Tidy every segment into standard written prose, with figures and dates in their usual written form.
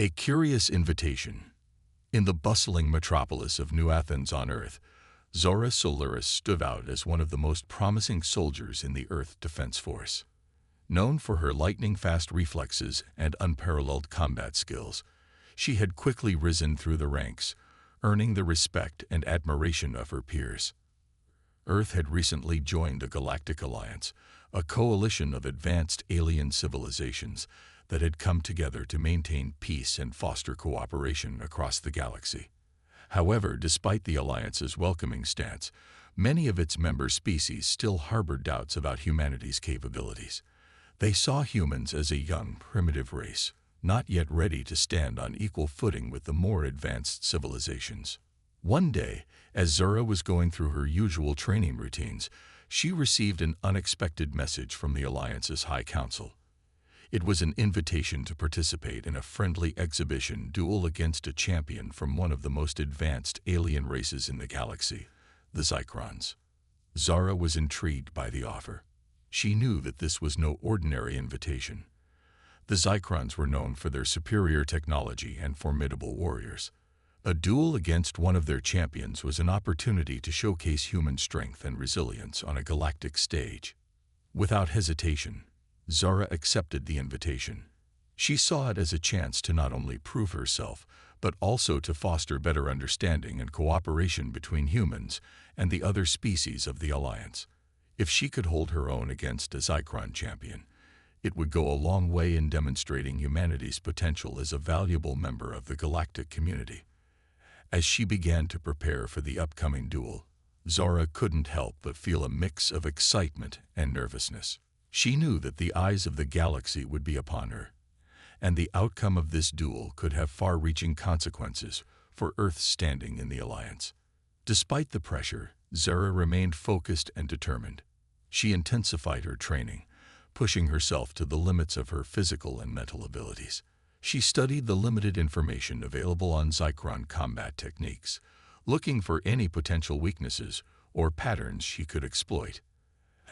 A curious invitation. In the bustling metropolis of New Athens on Earth, Zora Solaris stood out as one of the most promising soldiers in the Earth Defense Force. Known for her lightning-fast reflexes and unparalleled combat skills, she had quickly risen through the ranks, earning the respect and admiration of her peers. Earth had recently joined the Galactic Alliance, a coalition of advanced alien civilizations that had come together to maintain peace and foster cooperation across the galaxy. However, despite the Alliance's welcoming stance, many of its member species still harbored doubts about humanity's capabilities. They saw humans as a young, primitive race, not yet ready to stand on equal footing with the more advanced civilizations. One day, as Zora was going through her usual training routines, she received an unexpected message from the Alliance's High Council. It was an invitation to participate in a friendly exhibition duel against a champion from one of the most advanced alien races in the galaxy, the Zykrons. Zara was intrigued by the offer. She knew that this was no ordinary invitation. The Zykrons were known for their superior technology and formidable warriors. A duel against one of their champions was an opportunity to showcase human strength and resilience on a galactic stage. Without hesitation, Zara accepted the invitation. She saw it as a chance to not only prove herself, but also to foster better understanding and cooperation between humans and the other species of the Alliance. If she could hold her own against a Zykron champion, it would go a long way in demonstrating humanity's potential as a valuable member of the galactic community. As she began to prepare for the upcoming duel, Zara couldn't help but feel a mix of excitement and nervousness. She knew that the eyes of the galaxy would be upon her, and the outcome of this duel could have far-reaching consequences for Earth's standing in the Alliance. Despite the pressure, Zara remained focused and determined. She intensified her training, pushing herself to the limits of her physical and mental abilities. She studied the limited information available on Zykron combat techniques, looking for any potential weaknesses or patterns she could exploit.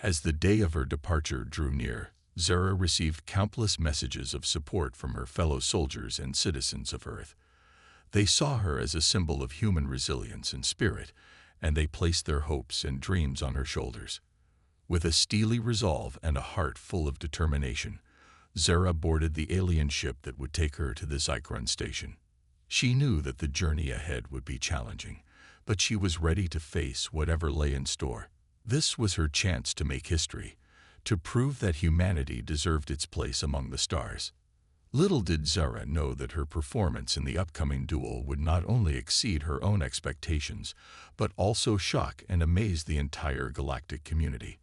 As the day of her departure drew near, Zara received countless messages of support from her fellow soldiers and citizens of Earth. They saw her as a symbol of human resilience and spirit, and they placed their hopes and dreams on her shoulders. With a steely resolve and a heart full of determination, Zara boarded the alien ship that would take her to the Zykron station. She knew that the journey ahead would be challenging, but she was ready to face whatever lay in store. This was her chance to make history, to prove that humanity deserved its place among the stars. Little did Zara know that her performance in the upcoming duel would not only exceed her own expectations, but also shock and amaze the entire galactic community.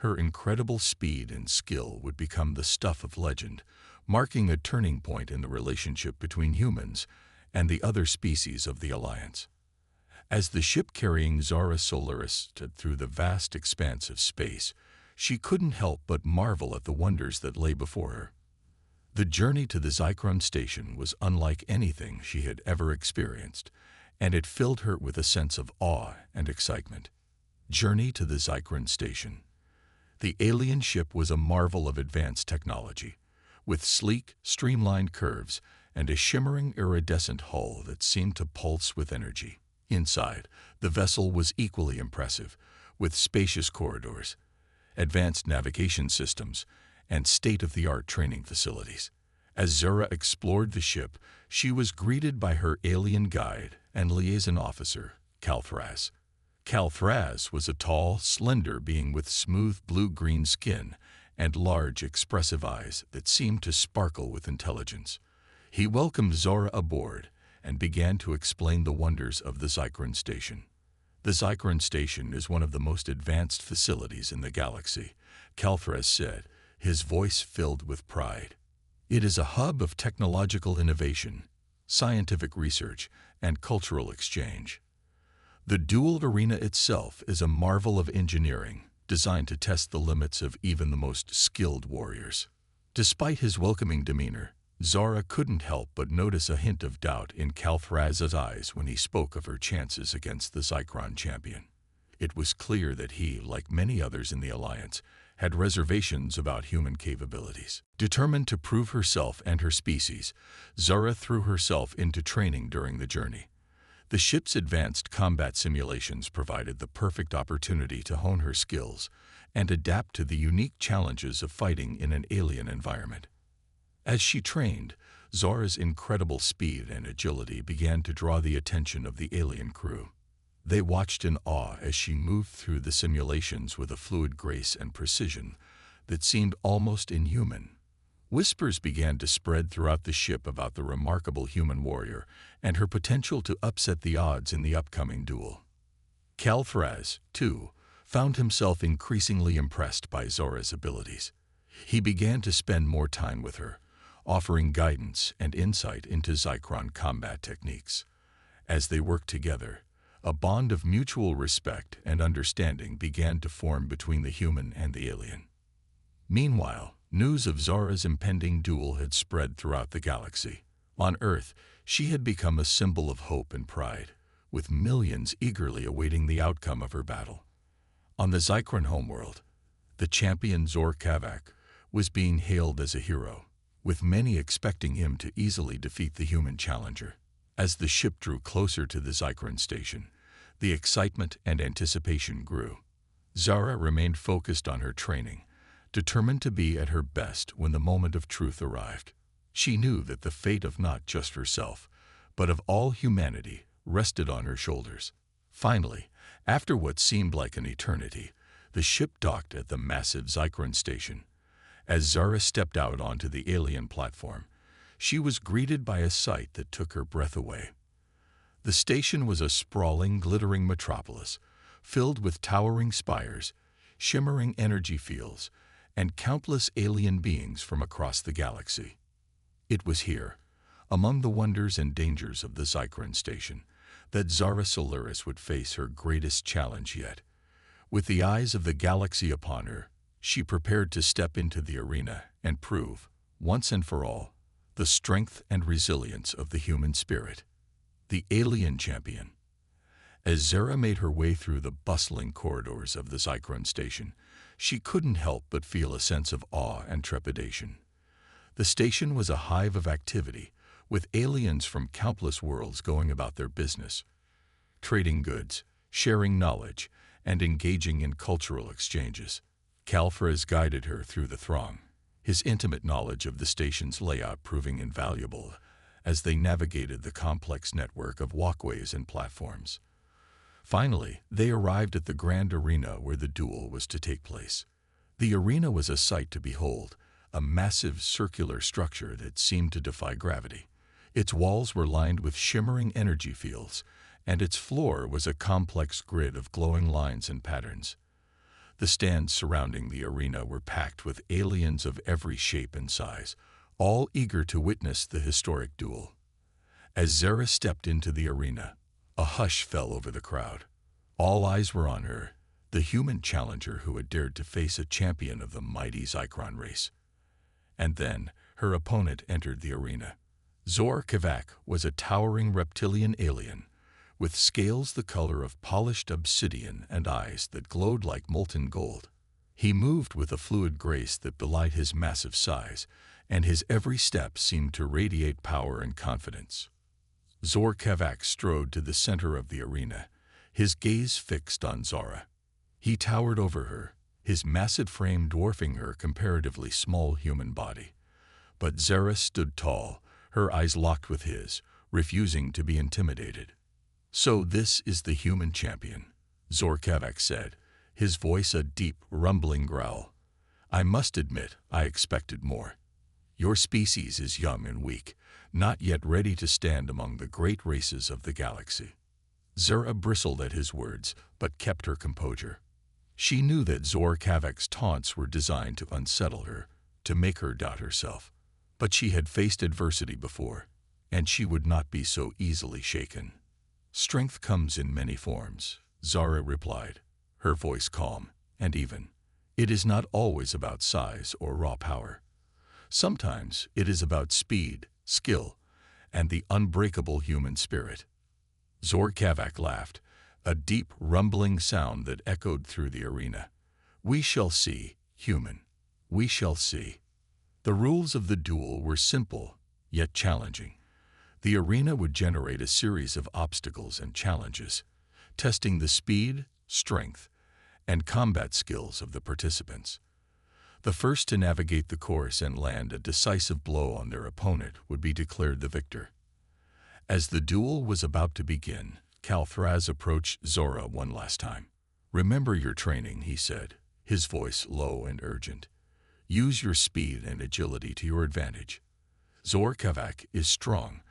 Her incredible speed and skill would become the stuff of legend, marking a turning point in the relationship between humans and the other species of the Alliance. As the ship carrying Zara Solaris stood through the vast expanse of space, she couldn't help but marvel at the wonders that lay before her. The journey to the Zykron station was unlike anything she had ever experienced, and it filled her with a sense of awe and excitement. Journey to the Zykron station. The alien ship was a marvel of advanced technology, with sleek, streamlined curves and a shimmering iridescent hull that seemed to pulse with energy. Inside, the vessel was equally impressive, with spacious corridors, advanced navigation systems, and state-of-the-art training facilities. As Zara explored the ship, she was greeted by her alien guide and liaison officer, Prowess. Prowess was a tall, slender being with smooth blue-green skin and large, expressive eyes that seemed to sparkle with intelligence. He welcomed Zora aboard and began to explain the wonders of the Zykron station. The Zykron station is one of the most advanced facilities in the galaxy, Prowess said, his voice filled with pride. It is a hub of technological innovation, scientific research, and cultural exchange. The duel arena itself is a marvel of engineering, designed to test the limits of even the most skilled warriors. Despite his welcoming demeanor, Zara couldn't help but notice a hint of doubt in Prowess's eyes when he spoke of her chances against the Zykron champion. It was clear that he, like many others in the Alliance, had reservations about human capabilities. Determined to prove herself and her species, Zara threw herself into training during the journey. The ship's advanced combat simulations provided the perfect opportunity to hone her skills and adapt to the unique challenges of fighting in an alien environment. As she trained, Zara's incredible speed and agility began to draw the attention of the alien crew. They watched in awe as she moved through the simulations with a fluid grace and precision that seemed almost inhuman. Whispers began to spread throughout the ship about the remarkable human warrior and her potential to upset the odds in the upcoming duel. Prowess, too, found himself increasingly impressed by Zara's abilities. He began to spend more time with her, offering guidance and insight into Zychron combat techniques. As they worked together, a bond of mutual respect and understanding began to form between the human and the alien. Meanwhile, news of Zara's impending duel had spread throughout the galaxy. On Earth, she had become a symbol of hope and pride, with millions eagerly awaiting the outcome of her battle. On the Zychron homeworld, the champion Zor Kavak was being hailed as a hero, with many expecting him to easily defeat the human challenger. As the ship drew closer to the Zychron station, the excitement and anticipation grew. Zara remained focused on her training, determined to be at her best when the moment of truth arrived. She knew that the fate of not just herself, but of all humanity, rested on her shoulders. Finally, after what seemed like an eternity, the ship docked at the massive Zychron station. As Zara stepped out onto the alien platform, she was greeted by a sight that took her breath away. The station was a sprawling, glittering metropolis, filled with towering spires, shimmering energy fields, and countless alien beings from across the galaxy. It was here, among the wonders and dangers of the Zychron station, that Zara Solaris would face her greatest challenge yet. With the eyes of the galaxy upon her, she prepared to step into the arena and prove, once and for all, the strength and resilience of the human spirit. The alien champion. As Zara made her way through the bustling corridors of the Zychron station, she couldn't help but feel a sense of awe and trepidation. The station was a hive of activity, with aliens from countless worlds going about their business, trading goods, sharing knowledge, and engaging in cultural exchanges. Prowess guided her through the throng, his intimate knowledge of the station's layout proving invaluable as they navigated the complex network of walkways and platforms. Finally, they arrived at the grand arena where the duel was to take place. The arena was a sight to behold, a massive circular structure that seemed to defy gravity. Its walls were lined with shimmering energy fields, and its floor was a complex grid of glowing lines and patterns. The stands surrounding the arena were packed with aliens of every shape and size, all eager to witness the historic duel. As Zara stepped into the arena, a hush fell over the crowd. All eyes were on her, the human challenger who had dared to face a champion of the mighty Zychron race. And then, her opponent entered the arena. Zor Kavak was a towering reptilian alien, with scales the color of polished obsidian and eyes that glowed like molten gold. He moved with a fluid grace that belied his massive size, and his every step seemed to radiate power and confidence. Zor Kavak strode to the center of the arena, his gaze fixed on Zara. He towered over her, his massive frame dwarfing her comparatively small human body. But Zara stood tall, her eyes locked with his, refusing to be intimidated. "So this is the human champion," Zor Kavak said, his voice a deep, rumbling growl. "I must admit, I expected more. Your species is young and weak, not yet ready to stand among the great races of the galaxy." Zara bristled at his words, but kept her composure. She knew that Zor Kavak's taunts were designed to unsettle her, to make her doubt herself. But she had faced adversity before, and she would not be so easily shaken. "Strength comes in many forms," Zara replied, her voice calm and even. "It is not always about size or raw power. Sometimes it is about speed, skill, and the unbreakable human spirit." Zor Kavak laughed, a deep, rumbling sound that echoed through the arena. "We shall see," human. We shall see. The rules of the duel were simple, yet challenging. The arena would generate a series of obstacles and challenges, testing the speed, strength, and combat skills of the participants. The first to navigate the course and land a decisive blow on their opponent would be declared the victor. As the duel was about to begin, Calthraz approached Zora one last time. "Remember your training," he said, his voice low and urgent. "Use your speed and agility to your advantage. Zorkavak is strong,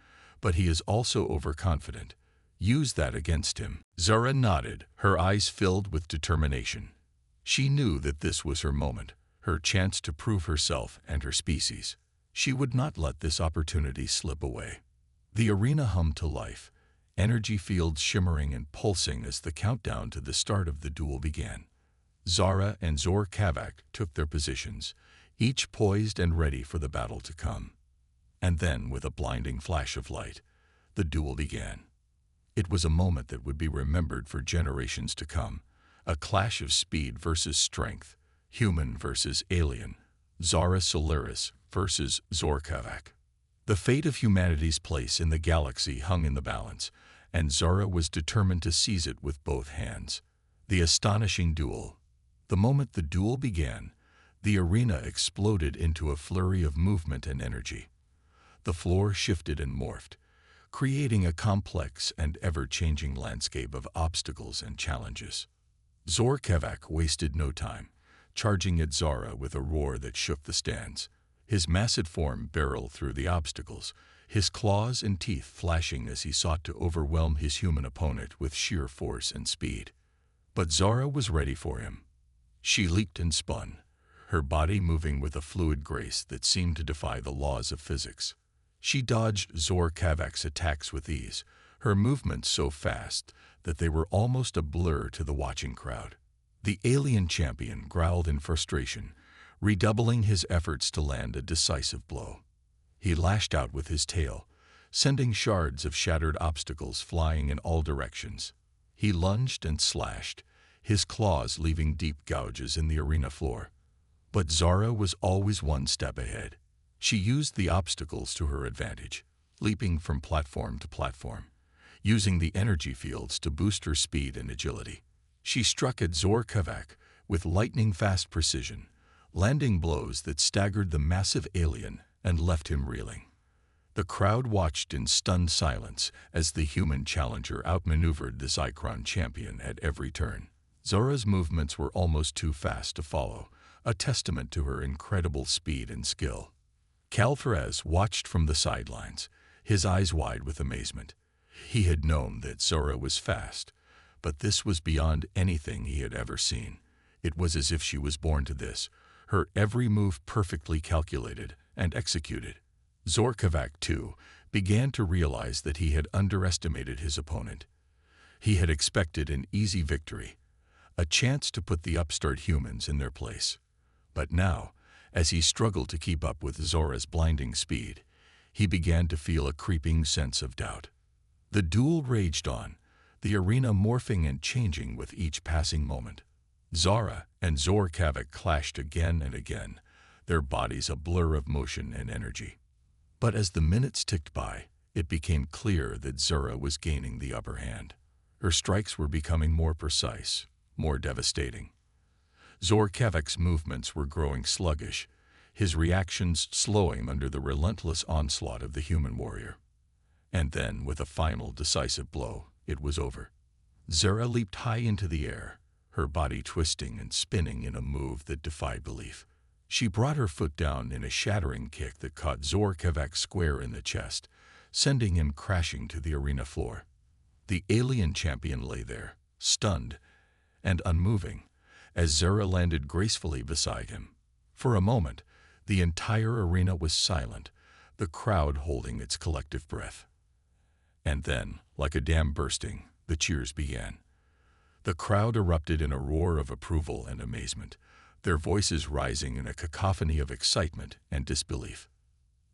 but he is also overconfident. Use that against him." Zora nodded, her eyes filled with determination. She knew that this was her moment, her chance to prove herself and her species. She would not let this opportunity slip away. The arena hummed to life, energy fields shimmering and pulsing as the countdown to the start of the duel began. Zara and Zorkavak took their positions, each poised and ready for the battle to come. And then, with a blinding flash of light, the duel began. It was a moment that would be remembered for generations to come, a clash of speed versus strength, human versus alien, Zara Solaris versus Zorkavak. The fate of humanity's place in the galaxy hung in the balance, and Zara was determined to seize it with both hands. The astonishing duel. The moment the duel began, the arena exploded into a flurry of movement and energy. The floor shifted and morphed, creating a complex and ever-changing landscape of obstacles and challenges. Zorkavak wasted no time, charging at Zara with a roar that shook the stands. His massive form barreled through the obstacles, his claws and teeth flashing as he sought to overwhelm his human opponent with sheer force and speed. But Zara was ready for him. She leaped and spun, her body moving with a fluid grace that seemed to defy the laws of physics. She dodged Zorkavak's attacks with ease, her movements so fast that they were almost a blur to the watching crowd. The alien champion growled in frustration, redoubling his efforts to land a decisive blow. He lashed out with his tail, sending shards of shattered obstacles flying in all directions. He lunged and slashed, his claws leaving deep gouges in the arena floor. But Zara was always one step ahead. She used the obstacles to her advantage, leaping from platform to platform, using the energy fields to boost her speed and agility. She struck at Zorkavak with lightning-fast precision, landing blows that staggered the massive alien and left him reeling. The crowd watched in stunned silence as the human challenger outmaneuvered the Zychron champion at every turn. Zora's movements were almost too fast to follow, a testament to her incredible speed and skill. Calthraz watched from the sidelines, his eyes wide with amazement. He had known that Zora was fast, but this was beyond anything he had ever seen. It was as if she was born to this, her every move perfectly calculated and executed. Zorkavak, too, began to realize that he had underestimated his opponent. He had expected an easy victory, a chance to put the upstart humans in their place. But now, as he struggled to keep up with Zora's blinding speed, he began to feel a creeping sense of doubt. The duel raged on, the arena morphing and changing with each passing moment. Zara and Zorkavak clashed again and again, their bodies a blur of motion and energy. But as the minutes ticked by, it became clear that Zora was gaining the upper hand. Her strikes were becoming more precise, more devastating. Zorkavak's movements were growing sluggish, his reactions slowing under the relentless onslaught of the human warrior. And then, with a final decisive blow, it was over. Zora leaped high into the air, her body twisting and spinning in a move that defied belief. She brought her foot down in a shattering kick that caught Zorkavak square in the chest, sending him crashing to the arena floor. The alien champion lay there, stunned and unmoving, as Zora landed gracefully beside him. For a moment, the entire arena was silent, the crowd holding its collective breath. And then, like a dam bursting, the cheers began. The crowd erupted in a roar of approval and amazement, their voices rising in a cacophony of excitement and disbelief.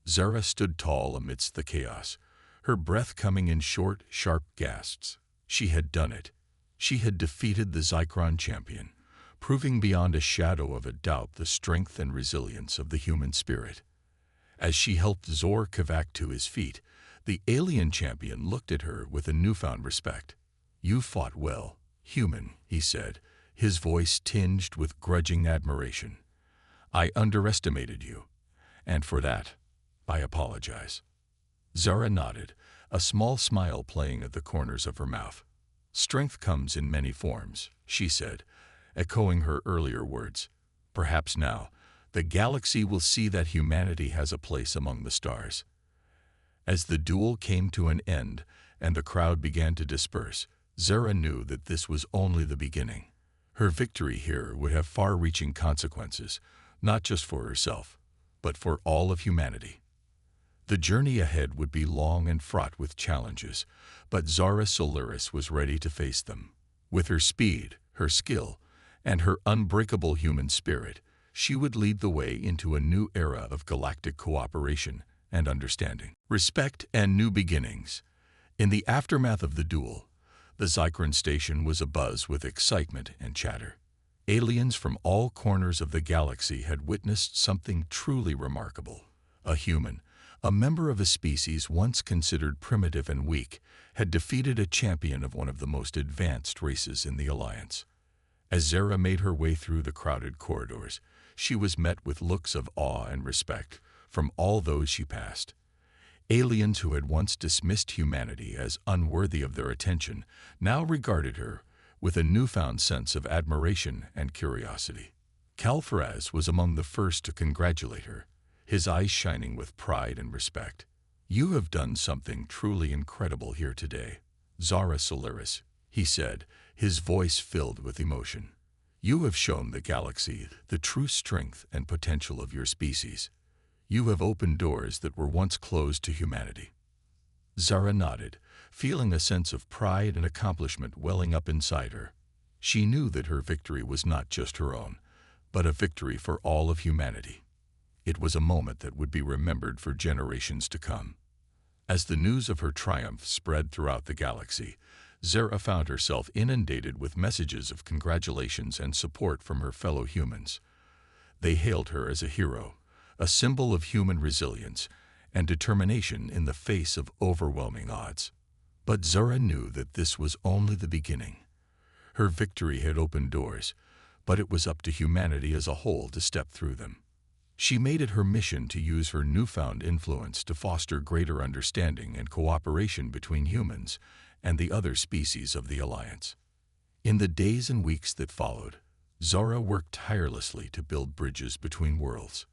Zara stood tall amidst the chaos, her breath coming in short, sharp gasps. She had done it. She had defeated the Zychron champion, proving beyond a shadow of a doubt the strength and resilience of the human spirit. As she helped Zor Kavak to his feet, the alien champion looked at her with a newfound respect. "You fought well, human," he said, his voice tinged with grudging admiration. "I underestimated you, and for that, I apologize." Zara nodded, a small smile playing at the corners of her mouth. "Strength comes in many forms," she said, echoing her earlier words. "Perhaps now, the galaxy will see that humanity has a place among the stars." As the duel came to an end and the crowd began to disperse, Zara knew that this was only the beginning. Her victory here would have far-reaching consequences, not just for herself, but for all of humanity. The journey ahead would be long and fraught with challenges, but Zara Solaris was ready to face them. With her speed, her skill, and her unbreakable human spirit, she would lead the way into a new era of galactic cooperation and understanding. Respect and new beginnings. In the aftermath of the duel, the Zychron station was abuzz with excitement and chatter. Aliens from all corners of the galaxy had witnessed something truly remarkable. A human, a member of a species once considered primitive and weak, had defeated a champion of one of the most advanced races in the Alliance. As Zara made her way through the crowded corridors, she was met with looks of awe and respect from all those she passed. Aliens who had once dismissed humanity as unworthy of their attention now regarded her with a newfound sense of admiration and curiosity. Prowess was among the first to congratulate her, his eyes shining with pride and respect. "You have done something truly incredible here today, Zara Solaris," he said, his voice filled with emotion. "You have shown the galaxy the true strength and potential of your species. You have opened doors that were once closed to humanity." Zara nodded, feeling a sense of pride and accomplishment welling up inside her. She knew that her victory was not just her own, but a victory for all of humanity. It was a moment that would be remembered for generations to come. As the news of her triumph spread throughout the galaxy, Zara found herself inundated with messages of congratulations and support from her fellow humans. They hailed her as a hero, a symbol of human resilience and determination in the face of overwhelming odds. But Zara knew that this was only the beginning. Her victory had opened doors, but it was up to humanity as a whole to step through them. She made it her mission to use her newfound influence to foster greater understanding and cooperation between humans and the other species of the Alliance. In the days and weeks that followed, Zara worked tirelessly to build bridges between worlds.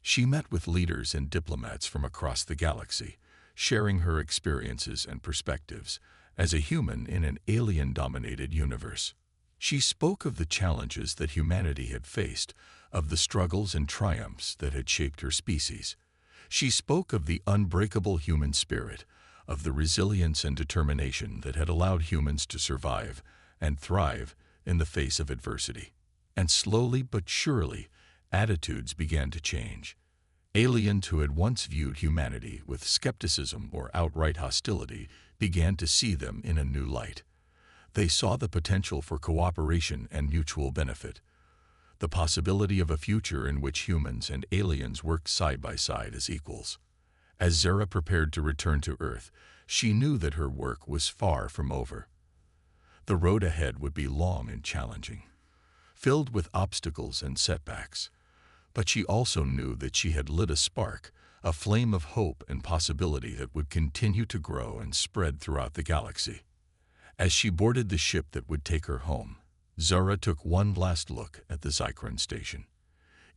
She met with leaders and diplomats from across the galaxy, sharing her experiences and perspectives as a human in an alien-dominated universe. She spoke of the challenges that humanity had faced, of the struggles and triumphs that had shaped her species. She spoke of the unbreakable human spirit, of the resilience and determination that had allowed humans to survive and thrive in the face of adversity. And slowly but surely, attitudes began to change. Aliens who had once viewed humanity with skepticism or outright hostility began to see them in a new light. They saw the potential for cooperation and mutual benefit, the possibility of a future in which humans and aliens worked side by side as equals. As Zara prepared to return to Earth, she knew that her work was far from over. The road ahead would be long and challenging, filled with obstacles and setbacks. But she also knew that she had lit a spark, a flame of hope and possibility that would continue to grow and spread throughout the galaxy. As she boarded the ship that would take her home, Zara took one last look at the Zychron station.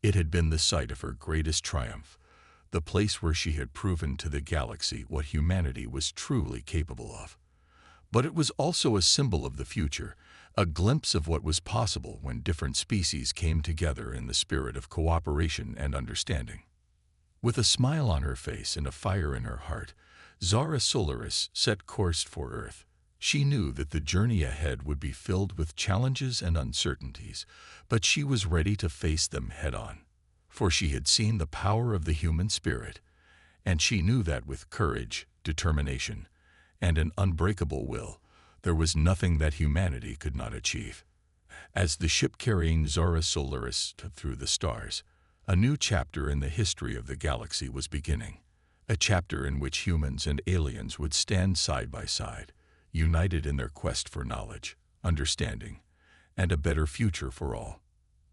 It had been the site of her greatest triumph, the place where she had proven to the galaxy what humanity was truly capable of. But it was also a symbol of the future, a glimpse of what was possible when different species came together in the spirit of cooperation and understanding. With a smile on her face and a fire in her heart, Zara Solaris set course for Earth. She knew that the journey ahead would be filled with challenges and uncertainties, but she was ready to face them head-on. For she had seen the power of the human spirit, and she knew that with courage, determination, and an unbreakable will, there was nothing that humanity could not achieve. As the ship carrying Zora Solaris through the stars, a new chapter in the history of the galaxy was beginning. A chapter in which humans and aliens would stand side by side, united in their quest for knowledge, understanding, and a better future for all.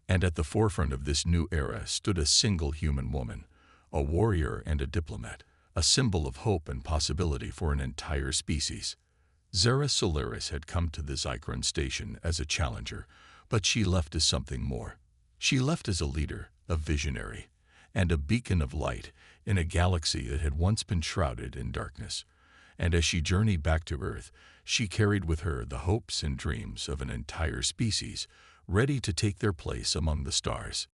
And at the forefront of this new era stood a single human woman, a warrior and a diplomat, a symbol of hope and possibility for an entire species. Zora Solaris had come to the Zychron station as a challenger, but she left as something more. She left as a leader, a visionary, and a beacon of light in a galaxy that had once been shrouded in darkness. And as she journeyed back to Earth, she carried with her the hopes and dreams of an entire species, ready to take their place among the stars.